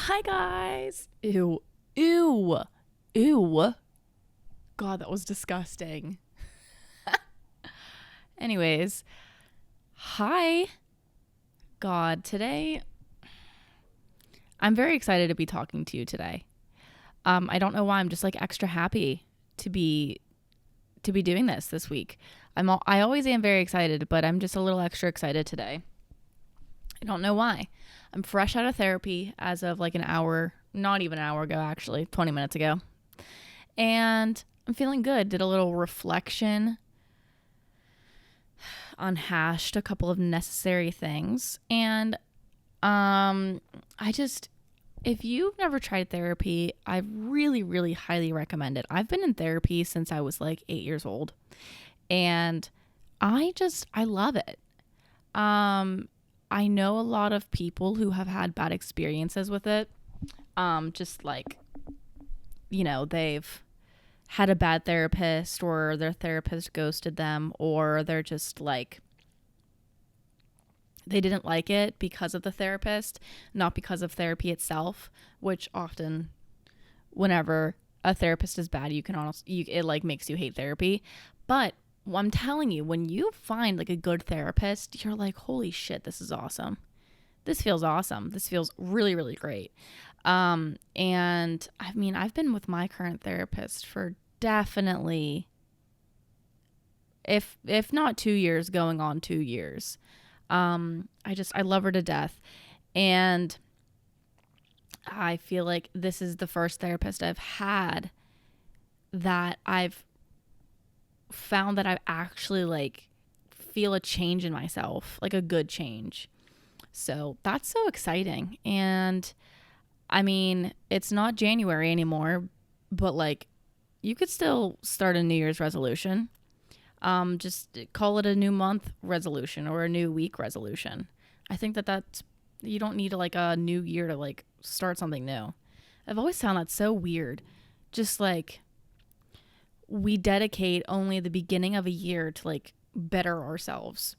Hi, guys. Ew. Ew. Ew. God, that was disgusting. Anyways, hi. God, today, I'm very excited to be talking to you today. I don't know why. I'm just like extra happy to be doing this week. I always am very excited, but I'm just a little extra excited today. I don't know why. I'm fresh out of therapy as of like an hour, not even an hour ago, actually, 20 minutes ago. And I'm feeling good. Did a little reflection, unhashed a couple of necessary things. And if you've never tried therapy, I really, really highly recommend it. I've been in therapy since I was like 8 years old. And I love it. I know a lot of people who have had bad experiences with it. Just like, they've had a bad therapist, or their therapist ghosted them, or they're just like, they didn't like it because of the therapist, not because of therapy itself, which often whenever a therapist is bad, it like makes you hate therapy. But I'm telling you, when you find like a good therapist, you're like, holy shit, this is awesome. This feels awesome. This feels really, really great. And I mean, I've been with my current therapist for definitely, if not 2 years, going on 2 years. I love her to death. And I feel like this is the first therapist I've had that I've found that I actually like feel a change in myself, like a good change. So that's so exciting. And I mean, it's not January anymore, but like you could still start a New Year's resolution. Just call it a new month resolution or a new week resolution. I think that's, you don't need like a new year to like start something new. I've always found that so weird. Just like we dedicate only the beginning of a year to like better ourselves.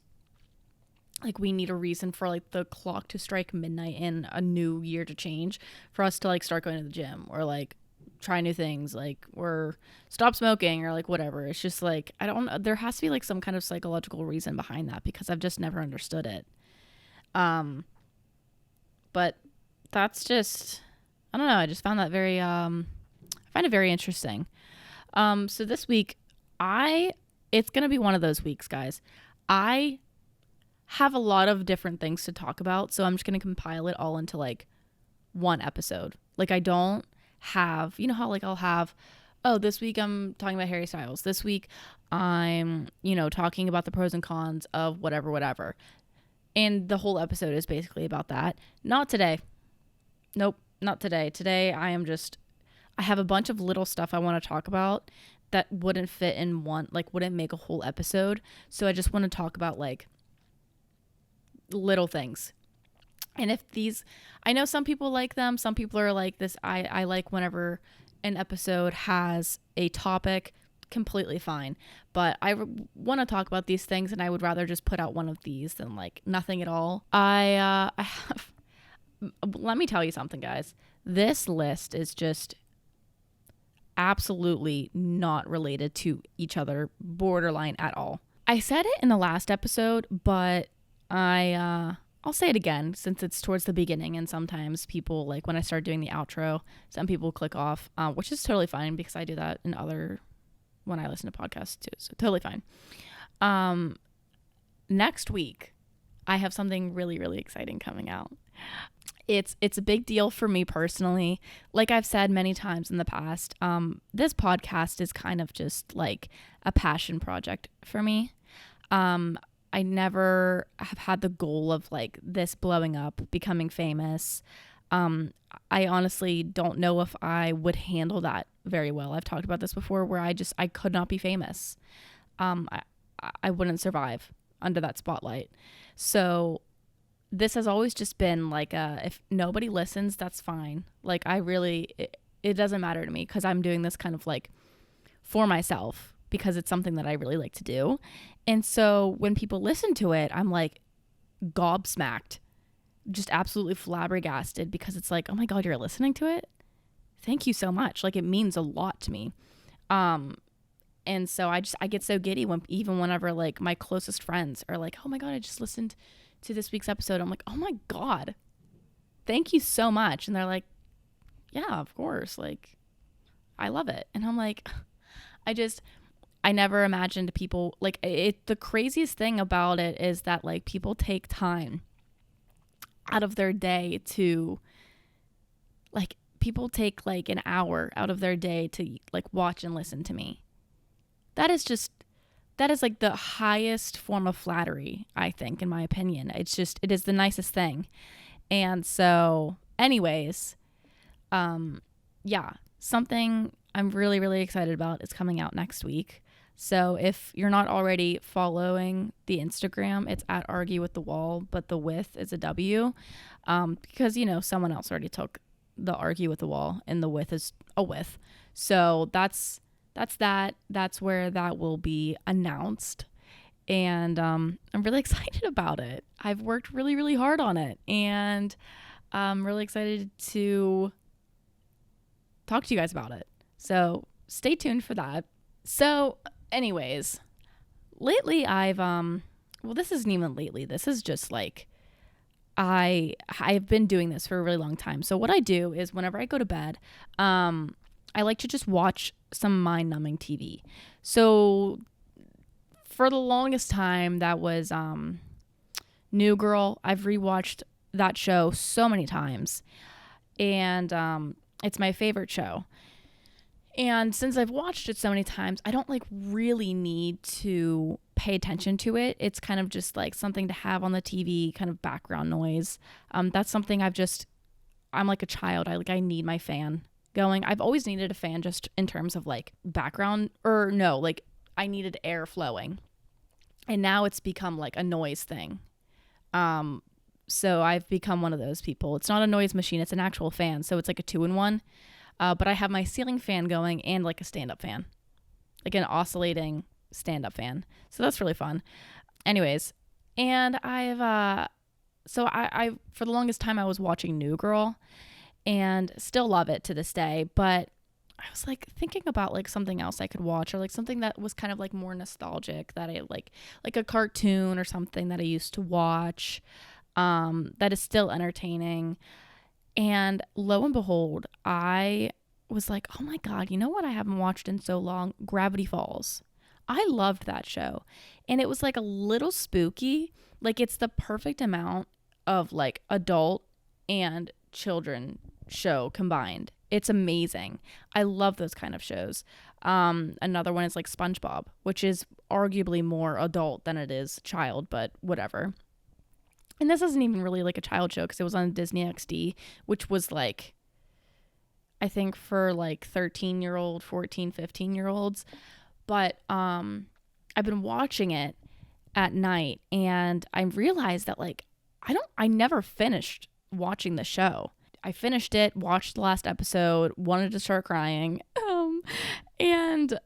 Like we need a reason for like the clock to strike midnight in a new year to change for us to like start going to the gym or like try new things, like, or stop smoking or like whatever. It's just like, I don't know. There has to be like some kind of psychological reason behind that because I've just never understood it. But that's just, I don't know. I just found that very, I find it very interesting. So this week, it's going to be one of those weeks, guys. I have a lot of different things to talk about, so I'm just going to compile it all into like one episode. Like I don't have, you know how like I'll have, oh, this week I'm talking about Harry Styles. This week I'm, talking about the pros and cons of whatever. And the whole episode is basically about that. Not today. Nope, not today. Today I have a bunch of little stuff I want to talk about that wouldn't fit in one, like wouldn't make a whole episode. So I just want to talk about like little things. And if I know some people like them, some people are like this. I like whenever an episode has a topic, completely fine. But I want to talk about these things, and I would rather just put out one of these than like nothing at all. I have, let me tell you something, guys. This list is just absolutely not related to each other, borderline at all. I said it in the last episode, but I'll say it again since it's towards the beginning, and sometimes people, like when I start doing the outro, some people click off, which is totally fine because I do that when I listen to podcasts too, so totally fine. Next week, I have something really, really exciting coming out. It's a big deal for me personally. Like I've said many times in the past, this podcast is kind of just like a passion project for me. I never have had the goal of like this blowing up, becoming famous. I honestly don't know if I would handle that very well. I've talked about this before where I could not be famous. I wouldn't survive under that spotlight. So this has always just been like if nobody listens, that's fine. Like it doesn't matter to me because I'm doing this kind of like for myself because it's something that I really like to do. And so when people listen to it, I'm like gobsmacked just absolutely flabbergasted because it's like, oh my God, you're listening to it? Thank you so much. Like, it means a lot to me. And so I get so giddy whenever like my closest friends are like, oh my God, I just listened to this week's episode. I'm like, oh my God, thank you so much. And they're like, yeah, of course. Like, I love it. And I'm like, I never imagined people like it. The craziest thing about it is that like people take time out of their day to like, people take like an hour out of their day to like watch and listen to me. That is like the highest form of flattery, I think, in my opinion. It is the nicest thing. And so anyways, yeah, something I'm really, really excited about is coming out next week. So if you're not already following the Instagram, it's at Argue with the Wall, but the with is a W, because, someone else already took the Argue with the Wall and the with is a with. So that's that. That's where that will be announced. And I'm really excited about it. I've worked really, really hard on it. And I'm really excited to talk to you guys about it. So stay tuned for that. So anyways, lately I've, this isn't even lately. This is just like, I've been doing this for a really long time. So what I do is whenever I go to bed, I like to just watch some mind-numbing TV. So for the longest time, that was New Girl. I've rewatched that show so many times, and it's my favorite show. And since I've watched it so many times, I don't like really need to pay attention to it. It's kind of just like something to have on the TV, kind of background noise. That's something I'm like a child. I need my fan going. I've always needed a fan just in terms of like background, or no, like I needed air flowing. And now it's become like a noise thing. So I've become one of those people. It's not a noise machine, it's an actual fan. So it's like a 2-in-1. But I have my ceiling fan going and like a stand-up fan, like an oscillating stand-up fan. So that's really fun. Anyways, and I for the longest time I was watching New Girl and still love it to this day. But I was like thinking about like something else I could watch, or like something that was kind of like more nostalgic that I like a cartoon or something that I used to watch, that is still entertaining. And lo and behold, I was like, oh my God, you know what I haven't watched in so long? Gravity Falls. I loved that show. And it was like a little spooky. Like, it's the perfect amount of like adult and children show combined. It's amazing. I love those kind of shows. Another one is like SpongeBob, which is arguably more adult than it is child, but whatever. And this isn't even really like a child show because it was on Disney XD, which was like, I think for like 13-year-old, 14, 15-year-olds. But I've been watching it at night, and I realized that like I never finished watching the show. I finished it, watched the last episode, wanted to start crying, and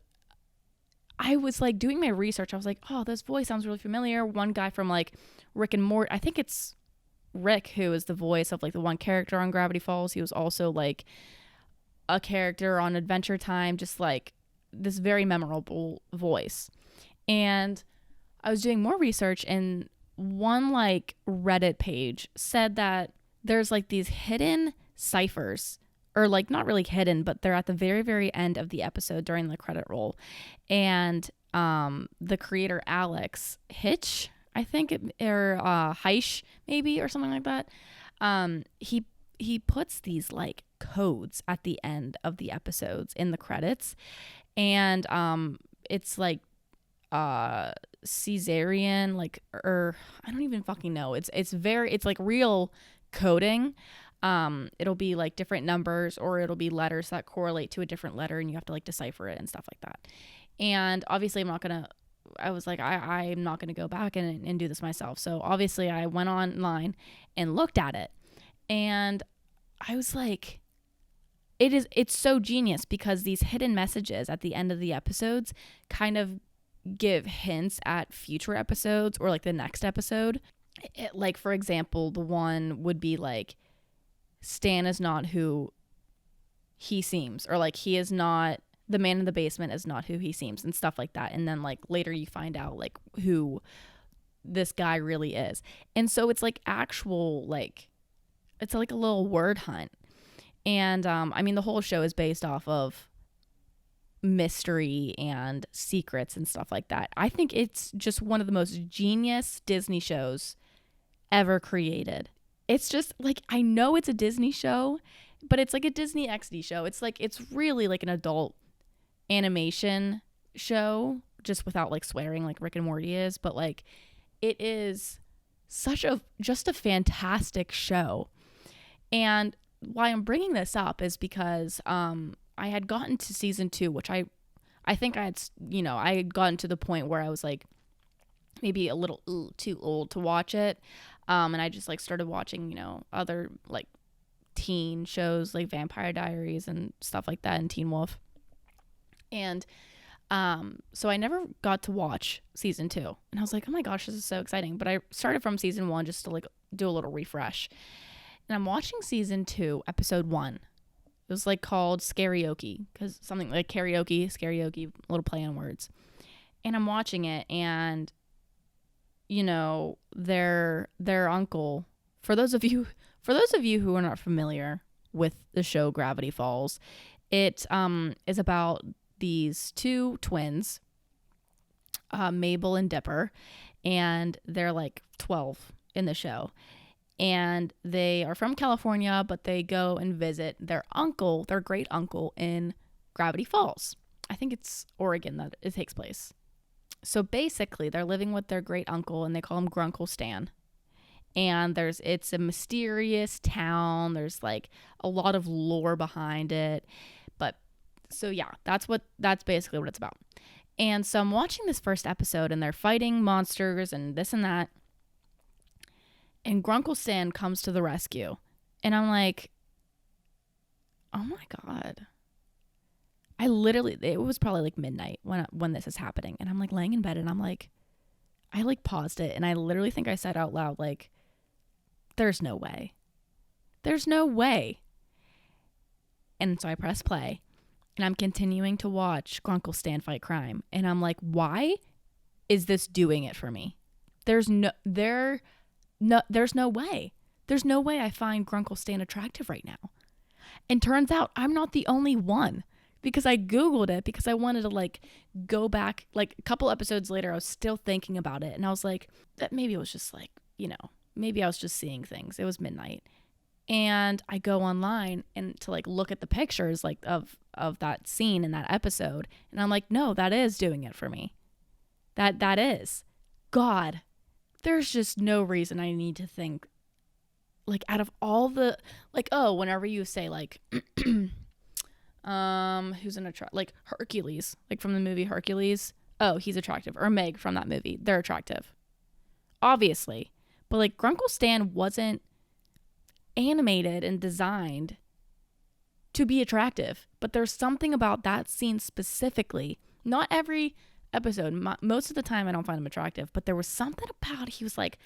I was like doing my research. I was like, oh, this voice sounds really familiar. One guy from like Rick and Morty, I think it's Rick, who is the voice of like the one character on Gravity Falls. He was also like a character on Adventure Time, just like this very memorable voice. And I was doing more research, and one like Reddit page said that there's like these hidden ciphers, or like not really hidden, but they're at the very, very end of the episode during the credit roll. And the creator Alex Hitch, I think, or Heish maybe, or something like that. He puts these like codes at the end of the episodes in the credits, and it's like Caesarean, like, or I don't even fucking know. It's like real coding. It'll be like different numbers, or it'll be letters that correlate to a different letter, and you have to like decipher it and stuff like that. And obviously I was like, I'm not gonna go back and do this myself. So obviously I went online and looked at it, and I was like, it's so genius, because these hidden messages at the end of the episodes kind of give hints at future episodes or like the next episode. like, for example, the one would be like, Stan is not who he seems, or like he is not, the man in the basement is not who he seems, and stuff like that. And then like later you find out like who this guy really is. And so it's like actual, like, it's like a little word hunt. And I mean, the whole show is based off of mystery and secrets and stuff like that. I think it's just one of the most genius Disney shows ever created. It's just like, I know it's a Disney show, but it's like a Disney XD show. It's like, it's really like an adult animation show, just without like swearing like Rick and Morty is. But like, it is such a, just a fantastic show. And why I'm bringing this up is because I had gotten to season 2, which I think I had, I had gotten to the point where I was like maybe a little too old to watch it. And I just like started watching, other like teen shows like Vampire Diaries and stuff like that, and Teen Wolf. And so I never got to watch season 2. And I was like, oh my gosh, this is so exciting. But I started from season 1 just to like do a little refresh. And I'm watching season 2, episode 1. It was like called Scarioki, because something like karaoke, little play on words. And I'm watching it, and their uncle, for those of you who are not familiar with the show Gravity Falls, it is about these 2 twins, Mabel and Dipper, and they're like 12 in the show. And they are from California, but they go and visit their uncle, their great uncle, in Gravity Falls. I think it's Oregon that it takes place. So basically, they're living with their great uncle, and they call him Grunkle Stan. And it's a mysterious town. There's like a lot of lore behind it. But so yeah, that's basically what it's about. And so I'm watching this first episode, and they're fighting monsters and this and that. And Grunkle Stan comes to the rescue. And I'm like, oh my God. It was probably like midnight when this is happening. And I'm like laying in bed, and I'm like, I like paused it, and I literally think I said out loud, like, there's no way. There's no way. And so I press play, and I'm continuing to watch Grunkle Stan fight crime. And I'm like, why is this doing it for me? There's no way. There's no way I find Grunkle Stan attractive right now. And turns out I'm not the only one, because I Googled it because I wanted to like go back. Like a couple episodes later, I was still thinking about it, and I was like, that maybe it was just like, maybe I was just seeing things. It was midnight. And I go online and to like look at the pictures like of that scene in that episode, and I'm like, no, that is doing it for me. That is. God, there's just no reason I need to think, like, out of all the, like, oh, whenever you say like who's like Hercules, like from the movie Hercules, oh, he's attractive, or Meg from that movie, they're attractive, obviously. But like Grunkle Stan wasn't animated and designed to be attractive, but there's something about that scene specifically. Not every episode, most of the time I don't find him attractive, but there was something about it. He was like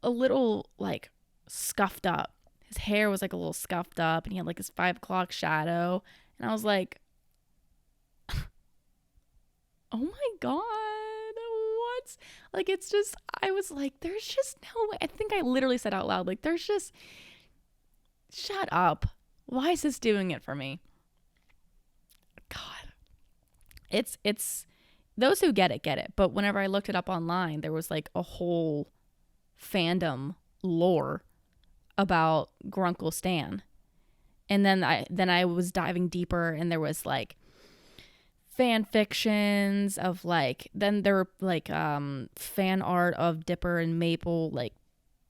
a little like scuffed up. His hair was like a little scuffed up, and he had like his 5 o'clock shadow, and I was like, oh my God, what? Like, it's just, I was like, there's just no way. I think I literally said out loud, like, there's just, shut up. Why is this doing it for me? God. It's those who get it. But whenever I looked it up online, there was like a whole fandom lore about Grunkle Stan. And then I was diving deeper, and there was like fan fictions of like, then there were like fan art of Dipper and Maple like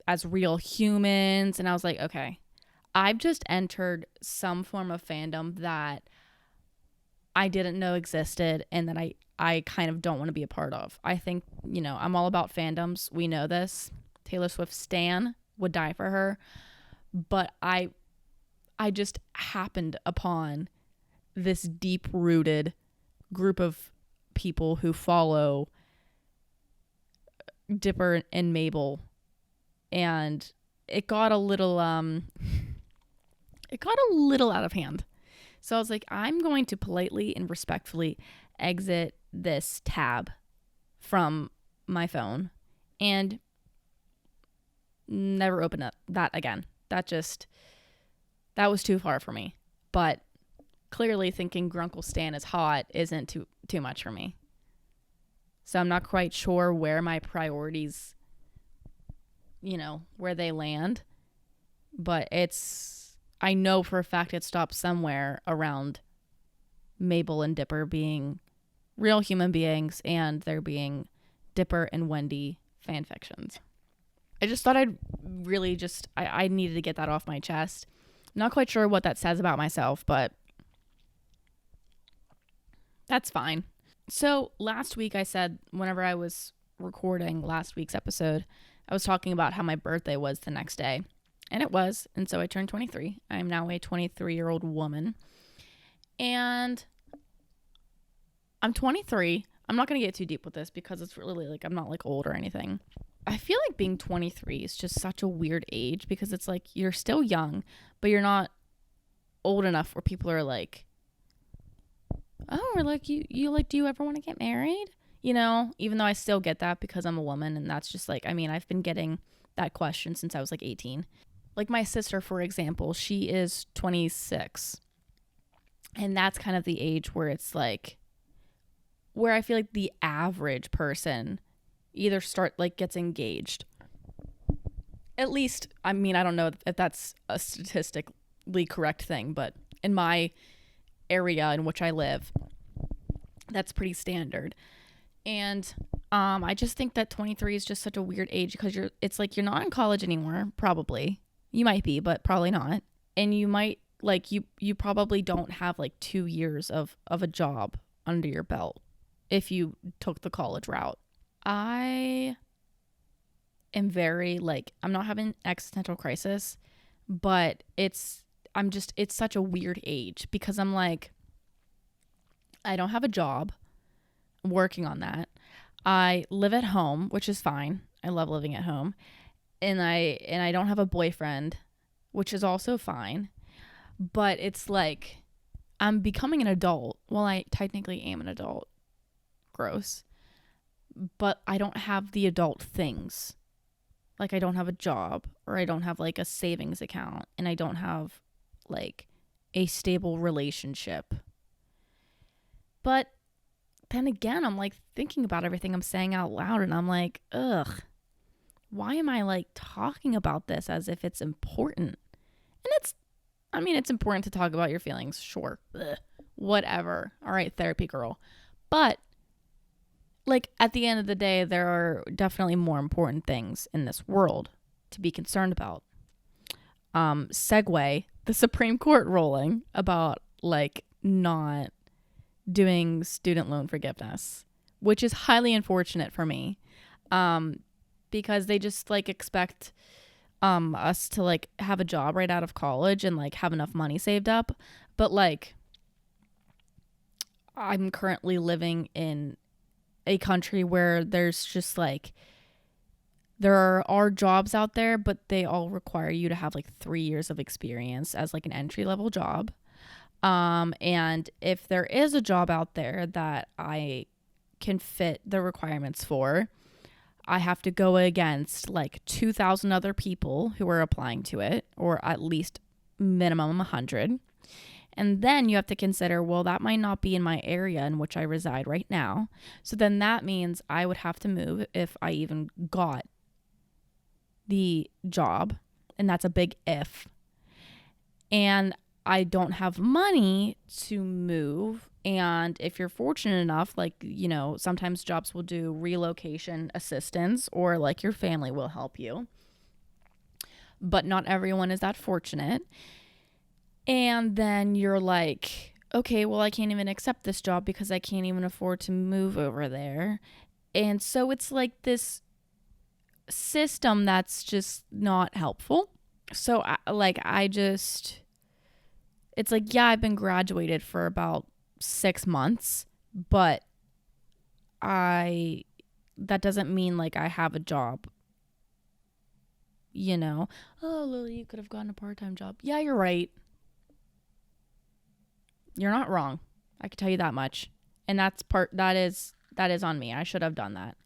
as real humans, and I was like, okay, I've just entered some form of fandom that I didn't know existed, and that I kind of don't want to be a part of. I think, I'm all about fandoms. We know this. Taylor Swift stan, would die for her. But I just happened upon this deep-rooted group of people who follow Dipper and Mabel, and it got a little out of hand. So I was like, I'm going to politely and respectfully exit this tab from my phone and never open up that again. That was too far for me. But clearly thinking Grunkle Stan is hot isn't too much for me. So I'm not quite sure where my priorities, where they land. But I know for a fact it stops somewhere around Mabel and Dipper being real human beings and there being Dipper and Wendy fan fictions. I just thought I'd really I needed to get that off my chest. Not quite sure what that says about myself, but that's fine. So last week I said, whenever I was recording last week's episode, I was talking about how my birthday was the next day. And it was. And so I turned 23. I am now a 23-year-old woman. And I'm 23. I'm not going to get too deep with this because it's really like, I'm not like old or anything. I feel like being 23 is just such a weird age because it's like you're still young, but you're not old enough where people are like, oh, or like you like, do you ever want to get married? Even though I still get that because I'm a woman, and that's just like, I've been getting that question since I was like 18. Like my sister, for example, she is 26. And that's kind of the age where it's like, where I feel like the average person either gets engaged. At least, I don't know if that's a statistically correct thing, but in my area in which I live, that's pretty standard. And I just think that 23 is just such a weird age because it's like you're not in college anymore, probably. You might be, but probably not. And you might you probably don't have like 2 years of a job under your belt if you took the college route. I am very I'm not having an existential crisis, but it's such a weird age because I'm like, I don't have a job. I'm working on that. I live at home, which is fine. I love living at home. And I don't have a boyfriend, which is also fine. But it's like I'm becoming an adult. Well, I technically am an adult. Gross. But I don't have the adult things. Like I don't have a job, or I don't have like a savings account, and I don't have like a stable relationship. But then again, I'm like thinking about everything I'm saying out loud, and I'm like, ugh, why am I like talking about this as if it's important? And it's important to talk about your feelings, sure. Ugh, whatever. All right, therapy girl. But like at the end of the day, there are definitely more important things in this world to be concerned about. Segue, the Supreme Court ruling about like not doing student loan forgiveness, which is highly unfortunate for me, because they just like expect us to like have a job right out of college and like have enough money saved up. But like I'm currently living in a country where there's just like there are jobs out there, but they all require you to have like 3 years of experience as like an entry level job. And if there is a job out there that I can fit the requirements for, I have to go against like 2,000 other people who are applying to it, or at least minimum 100. And then you have to consider, well, that might not be in my area in which I reside right now. So then that means I would have to move if I even got the job. And that's a big if. And I don't have money to move. And if you're fortunate enough, like, sometimes jobs will do relocation assistance, or like your family will help you. But not everyone is that fortunate. And then you're like, okay, well, I can't even accept this job because I can't even afford to move over there. And so it's like this system that's just not helpful. So it's like, yeah, I've been graduated for about 6 months, but I that doesn't mean like I have a job, you know. Oh, Lily, you could have gotten a part-time job. Yeah, you're right. You're not wrong. I can tell you that much. And that is on me. I should have done that.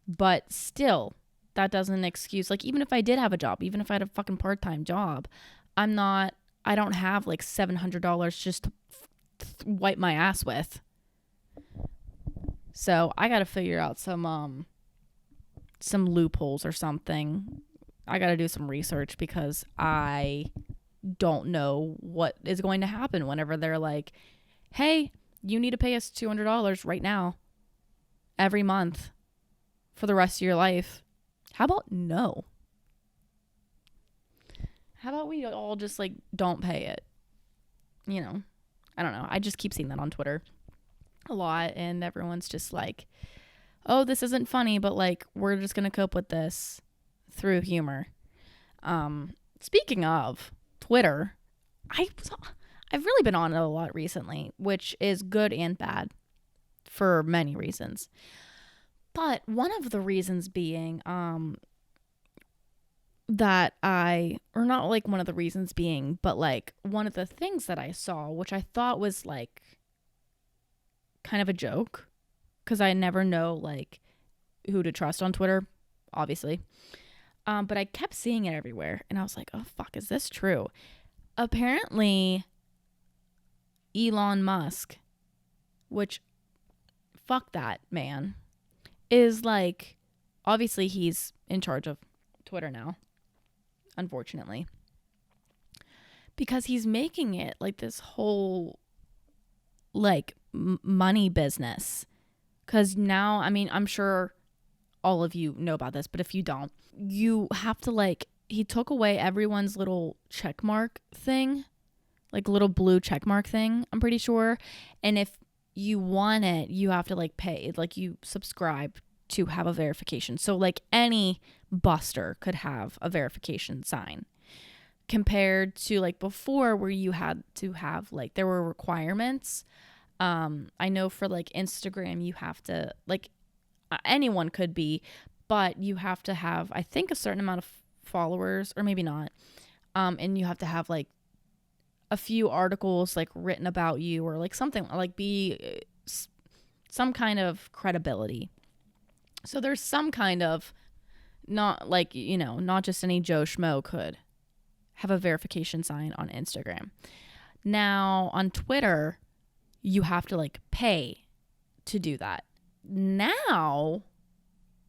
But still, that doesn't excuse, like, even if I did have a job, even if I had a fucking part-time job, I don't have like $700 just to wipe my ass with. So I got to figure out some loopholes or something. I got to do some research because I don't know what is going to happen whenever they're like, hey, you need to pay us $200 right now every month for the rest of your life. How about no? How about we all just like don't pay it? You know, I don't know. I just keep seeing that on Twitter a lot, and everyone's just like, oh, this isn't funny, but like we're just gonna cope with this through humor. Speaking of Twitter, I've really been on it a lot recently, which is good and bad for many reasons. But one of the reasons being that not like one of the reasons being, but like one of the things that I saw, which I thought was like kind of a joke, because I never know like who to trust on Twitter, obviously. But I kept seeing it everywhere, and I was like, oh fuck, is this true? Apparently, Elon Musk, which fuck that man, is like, obviously he's in charge of Twitter now, unfortunately, because he's making it like this whole like money business. Because now, I mean, I'm sure all of you know about this, but if you don't, you have to like, he took away everyone's little check mark thing, like little blue check mark thing, I'm pretty sure. And if you want it, you have to like pay, like you subscribe to have a verification. So like any buster could have a verification sign, compared to like before where you had to have like, there were requirements. I know for like Instagram, you have to like, anyone could be, but you have to have, I think, a certain amount of followers, or maybe not. And you have to have like a few articles like written about you, or like something, like be some kind of credibility. So there's some kind of, not like, you know, not just any Joe Schmo could have a verification sign on Instagram. Now on Twitter, you have to like pay to do that. Now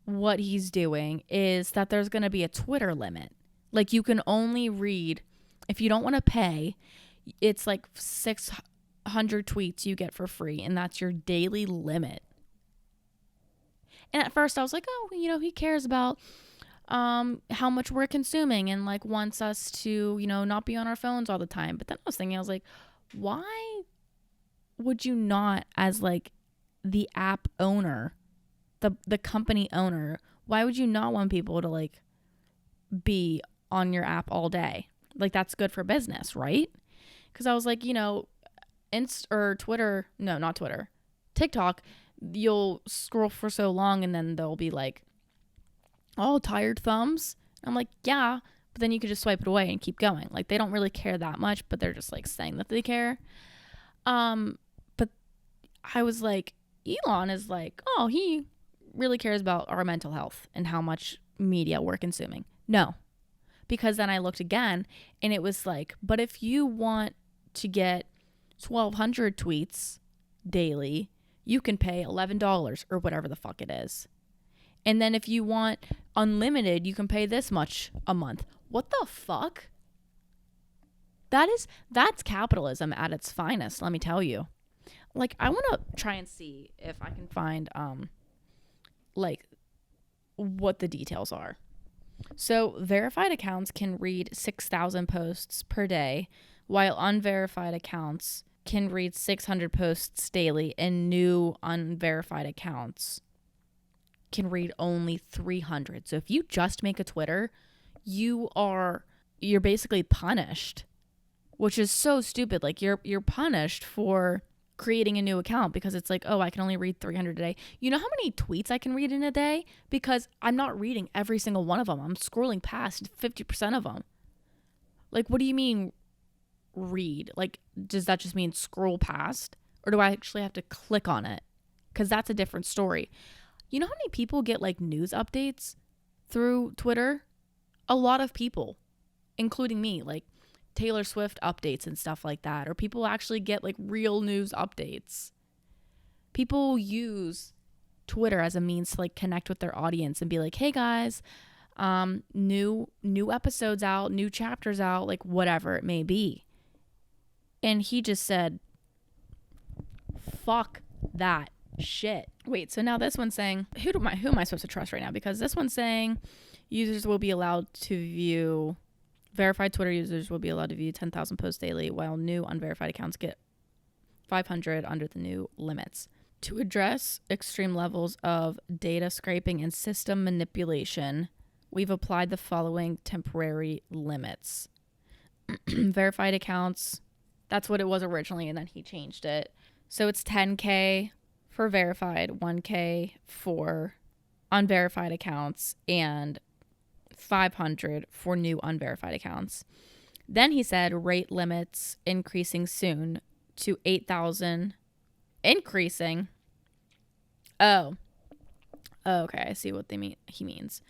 what he's doing is that there's going to be a Twitter limit. Like you can only read, if you don't want to pay, it's like 600 tweets you get for free, and that's your daily limit. And at first I was like, oh, you know, he cares about how much we're consuming and like wants us to, you know, not be on our phones all the time. But then I was thinking, I was like, why would you not, as like the app owner, the company owner, why would you not want people to like be on your app all day? Like that's good for business, right? Because I was like, you know, Twitter, no, not Twitter, TikTok, you'll scroll for so long and then they'll be like, oh, tired thumbs. I'm like, yeah, but then you could just swipe it away and keep going. Like they don't really care that much, but they're just like saying that they care. But I was like, Elon is like, oh, he really cares about our mental health and how much media we're consuming. No, because then I looked again and it was like, but if you want to get 1,200 tweets daily, you can pay $11 or whatever the fuck it is. And then if you want unlimited, you can pay this much a month. What the fuck? That's capitalism at its finest, let me tell you. Like, I want to try and see if I can find, like, what the details are. So, verified accounts can read 6,000 posts per day, while unverified accounts can read 600 posts daily, and new unverified accounts can read only 300. So, if you just make a Twitter, you're basically punished, which is so stupid. Like, you're punished for creating a new account because it's like, oh, I can only read 300 a day. You know how many tweets I can read in a day? Because I'm not reading every single one of them. I'm scrolling past 50% of them. Like, what do you mean read? Like, does that just mean scroll past? Or do I actually have to click on it? Because that's a different story. You know how many people get like news updates through Twitter? A lot of people, including me, like Taylor Swift updates and stuff like that. Or people actually get like real news updates. People use Twitter as a means to like connect with their audience and be like, hey guys, new episodes out, new chapters out, like whatever it may be. And he just said, fuck that shit. Wait, so now this one's saying, who am I supposed to trust right now? Because this one's saying users will be allowed to view, verified Twitter users will be allowed to view 10,000 posts daily, while new unverified accounts get 500 under the new limits. To address extreme levels of data scraping and system manipulation, we've applied the following temporary limits. Verified accounts, that's what it was originally, and then he changed it. So it's 10K for verified, 1K for unverified accounts, and 500 for new unverified accounts. Then he said rate limits increasing soon to 8,000. Increasing? Oh, okay, I see what he means.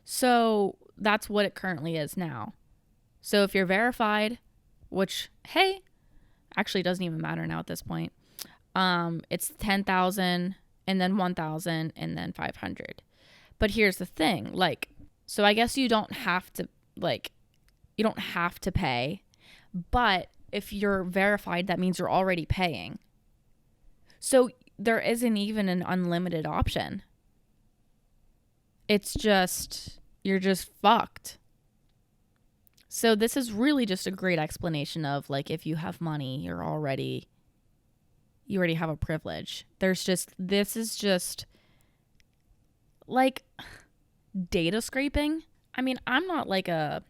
So that's what it currently is now. So if you're verified, which, hey, actually doesn't even matter now at this point, it's 10,000 and then 1,000 and then 500. But here's the thing, like, so I guess you don't have to pay, but if you're verified, that means you're already paying. So there isn't even an unlimited option. It's just, you're just fucked. So this is really just a great explanation of like, if you have money, you already have a privilege. This is just like data scraping. I mean, I'm not like a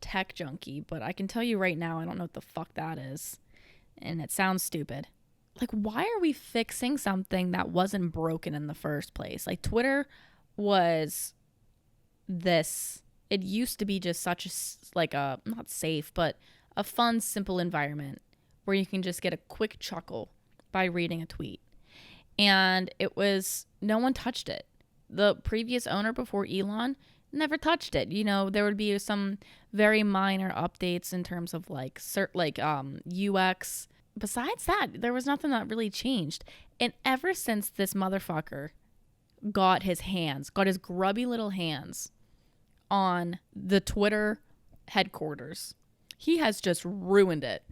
tech junkie, but I can tell you right now, I don't know what the fuck that is. And it sounds stupid. Like, why are we fixing something that wasn't broken in the first place? Like, Twitter was this, it used to be just such a, not safe, but a fun, simple environment where you can just get a quick chuckle by reading a tweet. And no one touched it. The previous owner before Elon never touched it. You know, there would be some very minor updates in terms of like UX. Besides that, there was nothing that really changed. And ever since this motherfucker got his grubby little hands on the Twitter headquarters, he has just ruined it.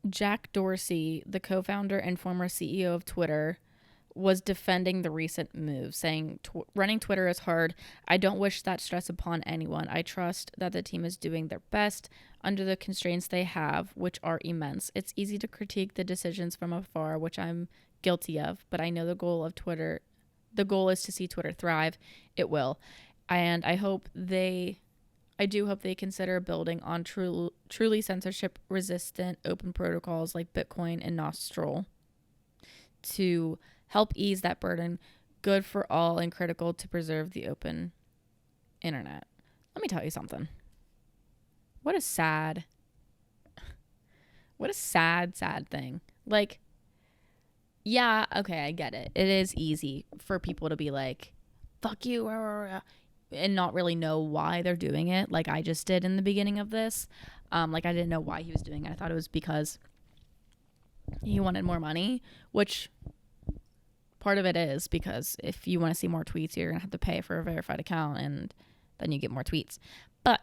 Jack Dorsey, the co-founder and former CEO of Twitter, was defending the recent move, saying, running Twitter is hard. I don't wish that stress upon anyone. I trust that the team is doing their best under the constraints they have, which are immense. It's easy to critique the decisions from afar, which I'm guilty of, but I know the goal is to see Twitter thrive. It will. And I do hope they consider building on truly censorship resistant open protocols like Bitcoin and Nostral to help ease that burden. Good for all and critical to preserve the open internet. Let me tell you something. What a sad thing. Like, yeah, okay, I get it. It is easy for people to be like, fuck you, and not really know why they're doing it, like I just did in the beginning of this. Like, I didn't know why he was doing it. I thought it was because he wanted more money, which part of it is because if you want to see more tweets, you're going to have to pay for a verified account and then you get more tweets. But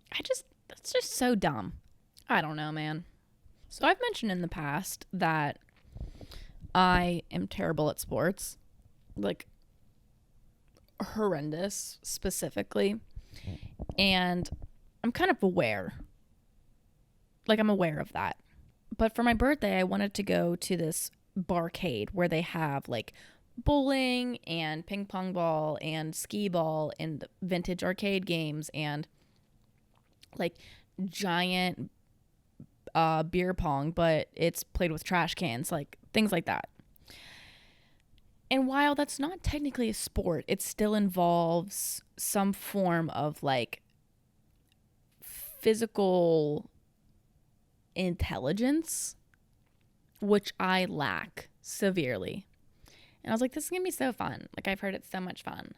that's just so dumb. I don't know, man. So I've mentioned in the past that I am terrible at sports, like horrendous specifically. And I'm kind of aware. Like, I'm aware of that. But for my birthday, I wanted to go to this barcade where they have like bowling and ping pong ball and skee ball and vintage arcade games and like giant beer pong, but it's played with trash cans, like things like that. And while that's not technically a sport, it still involves some form of like physical intelligence, which I lack severely. And I was like, this is going to be so fun. Like, I've heard it's so much fun.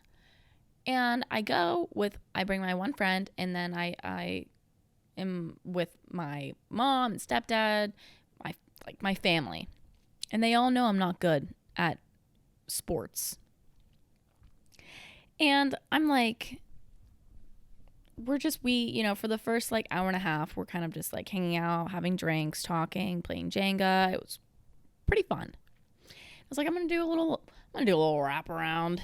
And I bring my one friend, and then I am with my mom and stepdad, my family. And they all know I'm not good at sports. And I'm like, for the first like hour and a half, we're kind of just like hanging out, having drinks, talking, playing Jenga. It was pretty fun. I was like, I'm gonna do a little wrap around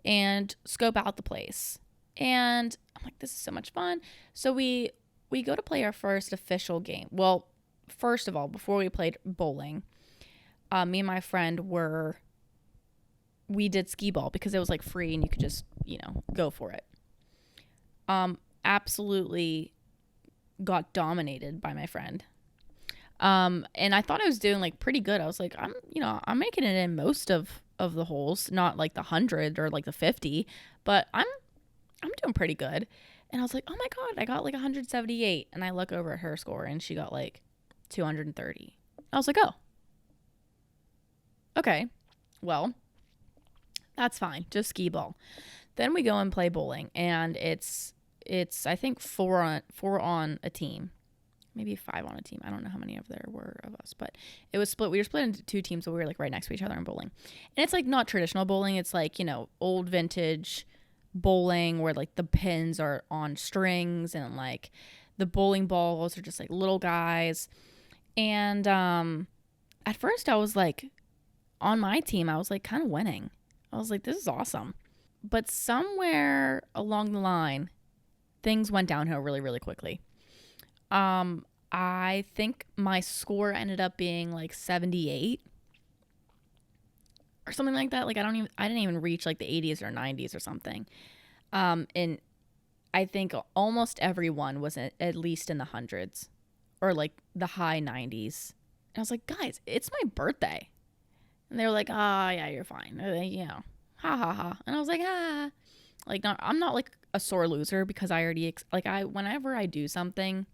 and scope out the place. And I'm like, this is so much fun. So we go to play our first official game. Well, first of all, before we played bowling, me and my friend we did skee ball because it was like free and you could just, go for it. Absolutely got dominated by my friend. And I thought I was doing like pretty good. I was like, I'm making it in most of the holes, not like the 100 or like the 50, but I'm doing pretty good. And I was like, oh my God, I got like 178. And I look over at her score and she got like 230. I was like, oh, okay, well, that's fine. Just skee ball. Then we go and play bowling, and it's I think four on a team, maybe 5 on a team. I don't know how many of there were of us, but it was split. We were split into 2 teams, so we were like right next to each other in bowling. And it's like not traditional bowling. It's like, old vintage bowling where like the pins are on strings and like the bowling balls are just like little guys. And at first I was like, on my team, I was like kind of winning. I was like, this is awesome. But somewhere along the line, things went downhill really, really quickly. I think my score ended up being like 78 or something like that. Like I didn't even reach like the 80s or 90s or something. And I think almost everyone was at least in the hundreds or like the high 90s. And I was like, guys, it's my birthday. And they were like, yeah, you're fine. Ha ha ha. And I was like, ah. Like, I'm not like a sore loser because I already, whenever I do something,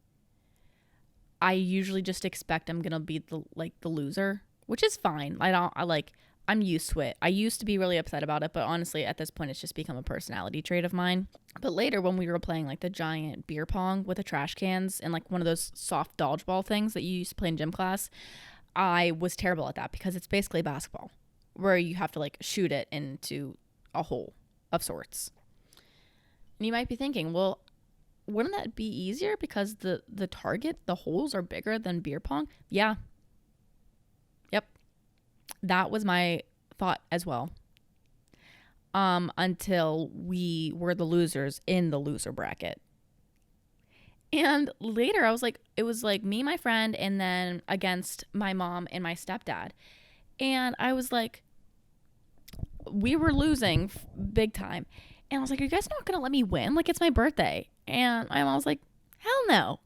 I usually just expect I'm going to be the loser, which is fine. I'm used to it. I used to be really upset about it, but honestly, at this point, it's just become a personality trait of mine. But later, when we were playing like the giant beer pong with the trash cans and like one of those soft dodgeball things that you used to play in gym class, I was terrible at that because it's basically basketball where you have to like shoot it into a hole of sorts. And you might be thinking, well, wouldn't that be easier because the holes are bigger than beer pong? Yeah. Yep. That was my thought as well. Until we were the losers in the loser bracket. And later it was like me, my friend, and then against my mom and my stepdad. And I was like, we were losing big time. And I was like, are you guys not going to let me win? Like, it's my birthday. And my mom was like, hell no.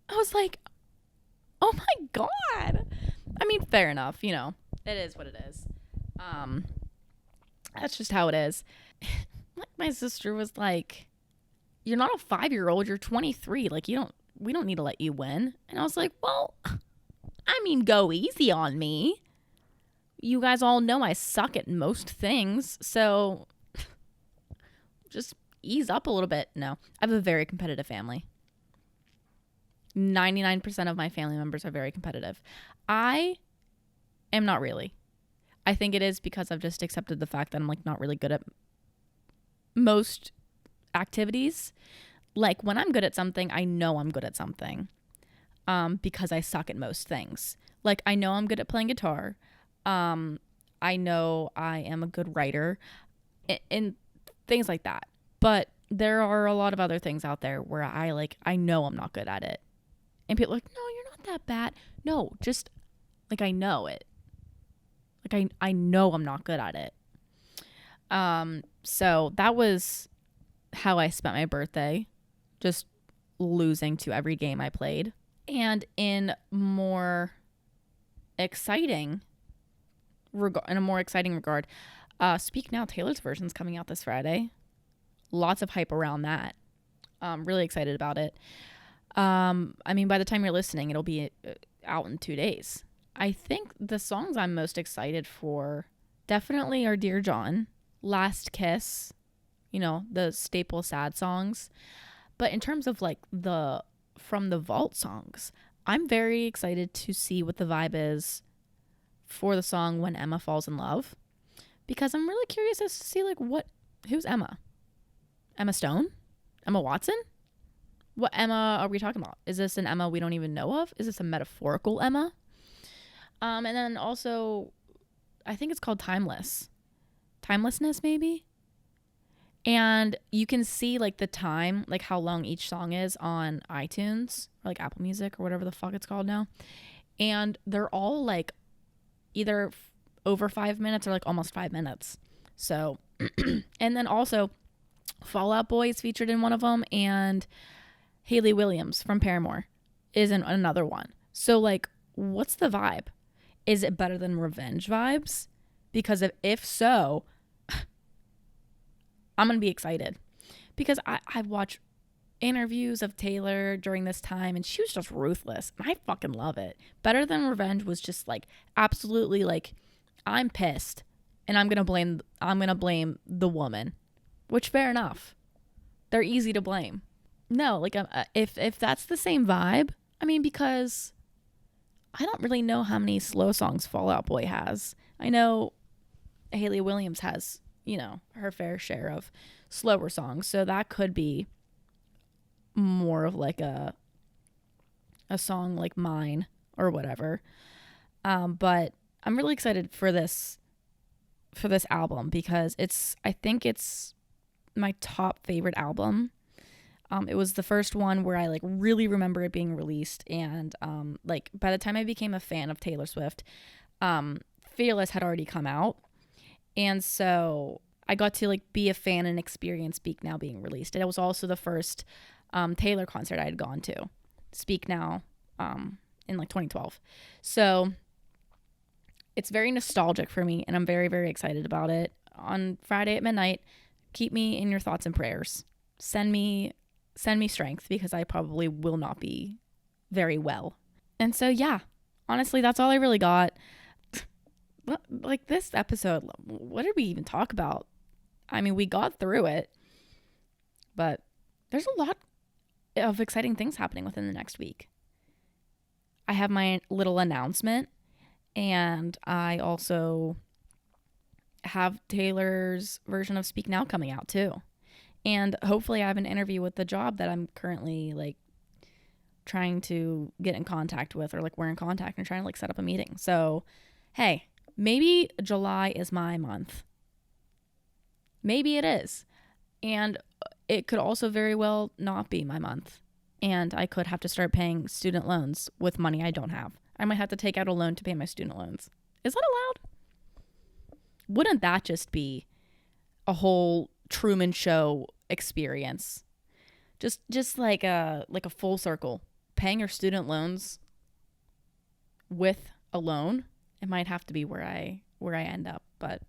I was like, oh my God. I mean, fair enough. It is what it is. That's just how it is. My sister was like, you're not a 5-year-old, you're 23. Like, we don't need to let you win. And I was like, well, I mean, go easy on me. You guys all know I suck at most things, so just ease up a little bit. No, I have a very competitive family. 99% of my family members are very competitive. I am not really. I think it is because I've just accepted the fact that I'm like not really good at most activities. Like when I'm good at something, I know I'm good at something because I suck at most things. Like I know I'm good at playing guitar. I know I am a good writer and things like that. But there are a lot of other things out there where I know I'm not good at it. And people are like, no, you're not that bad. No, just like I know it. Like I know I'm not good at it. So that was how I spent my birthday, just losing to every game I played. And in a more exciting regard, Speak Now, Taylor's version is coming out this Friday. Lots of hype around that. Really excited about it. I mean, by the time you're listening, it'll be out in 2 days. I think the songs I'm most excited for definitely are Dear John, Last Kiss, the staple sad songs. But in terms of like the From the Vault songs, I'm very excited to see what the vibe is for the song When Emma Falls in Love, because I'm really curious as to see like who's Emma? Emma Stone? Emma Watson? What Emma are we talking about? Is this an Emma we don't even know of? Is this a metaphorical Emma? And then also, I think it's called Timelessness maybe. And you can see like the time, like how long each song is on iTunes or like Apple Music or whatever the fuck it's called now. And they're all like either over 5 minutes or like almost 5 minutes. So, and then also Fall Out Boy is featured in one of them, and Hayley Williams from Paramore is in another one. So like, what's the vibe? Is it better than Revenge vibes? Because if so, I'm going to be excited. Because I've watched interviews of Taylor during this time, and she was just ruthless. And I fucking love it. Better Than Revenge was just like, absolutely like, I'm pissed. And I'm going to blame the woman. Which, fair enough. They're easy to blame. No, like if that's the same vibe, I mean, because I don't really know how many slow songs Fall Out Boy has. I know Hayley Williams has, her fair share of slower songs, so that could be more of like a song like Mine or whatever. But I'm really excited for this album because I think it's my top favorite album. It was the first one where I like really remember it being released, and like by the time I became a fan of Taylor Swift, Fearless had already come out, and so I got to like be a fan and experience Speak Now being released. And it was also the first Taylor concert I had gone to, Speak Now, in like 2012. So it's very nostalgic for me, and I'm very, very excited about it. On Friday at midnight, keep me in your thoughts and prayers. Send me strength, because I probably will not be very well. And so, yeah, honestly, that's all I really got. Like this episode, what did we even talk about? I mean, we got through it, but there's a lot of exciting things happening within the next week. I have my little announcement, and I also have Taylor's version of Speak Now coming out too. And hopefully I have an interview with the job that I'm currently like trying to get in contact with, or like we're in contact and trying to like set up a meeting. So, hey, maybe July is my month. Maybe it is. And it could also very well not be my month. And I could have to start paying student loans with money I don't have. I might have to take out a loan to pay my student loans. Is that allowed? Wouldn't that just be a whole Truman Show experience? Just like a full circle. Paying your student loans with a loan. It might have to be where I end up. But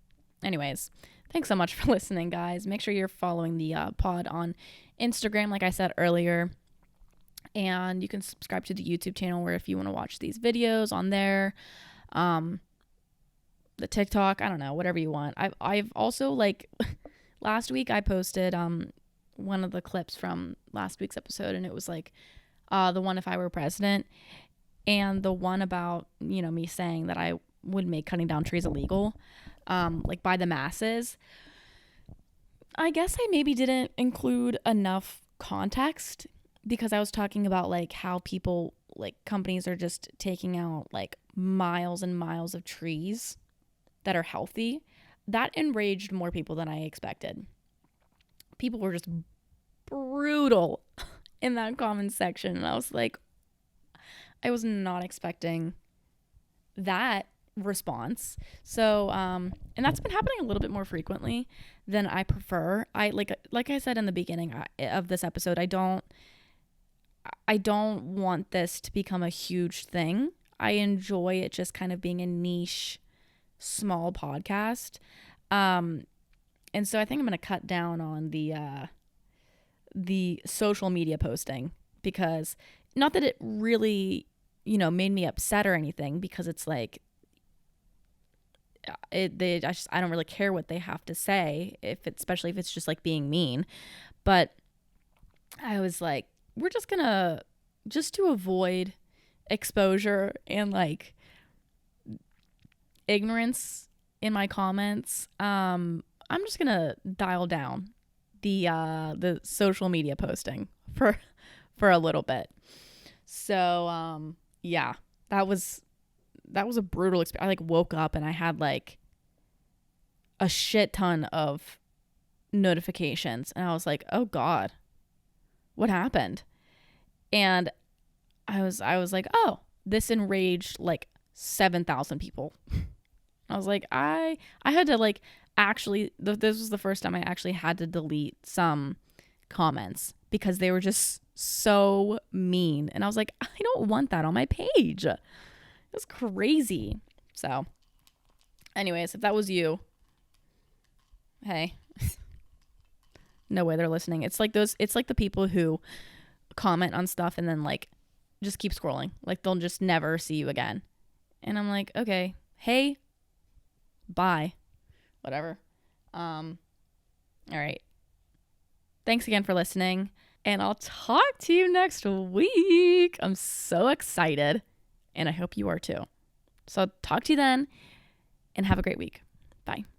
anyways, thanks so much for listening, guys. Make sure you're following the pod on Instagram, like I said earlier. And you can subscribe to the YouTube channel, where if you want to watch these videos on there, the TikTok, I don't know, whatever you want. I've also, like, last week I posted one of the clips from last week's episode, and it was like the one If I Were President, and the one about, me saying that I would make cutting down trees illegal, like by the masses. I guess I maybe didn't include enough context, because I was talking about like how people, like companies, are just taking out like miles and miles of trees that are healthy. That enraged more people than I expected. People were just brutal in that comment section, and I was like, I was not expecting that response. So and that's been happening a little bit more frequently than I prefer. I like I said in the beginning of this episode, I don't want this to become a huge thing. I enjoy it just kind of being a niche, small podcast. And so I think I'm going to cut down on the social media posting, because not that it really, made me upset or anything, because it's like, I don't really care what they have to say, especially if it's just like being mean. But I was like, we're just gonna, just to avoid exposure and like ignorance in my comments, I'm just gonna dial down the social media posting for a little bit. So yeah, that was a brutal experience. I like woke up and I had like a shit ton of notifications, and I was like, oh God, what happened? And I was like, oh, this enraged like 7,000 people. I was like, I had to like actually, this was the first time I actually had to delete some comments because they were just so mean. And I was like, I don't want that on my page. It was crazy. So anyways, if that was you, hey, no way they're listening. It's like the people who comment on stuff and then like just keep scrolling. Like they'll just never see you again. And I'm like, okay, hey, bye, whatever. All right. Thanks again for listening, and I'll talk to you next week. I'm so excited, and I hope you are too. So talk to you then, and have a great week. Bye.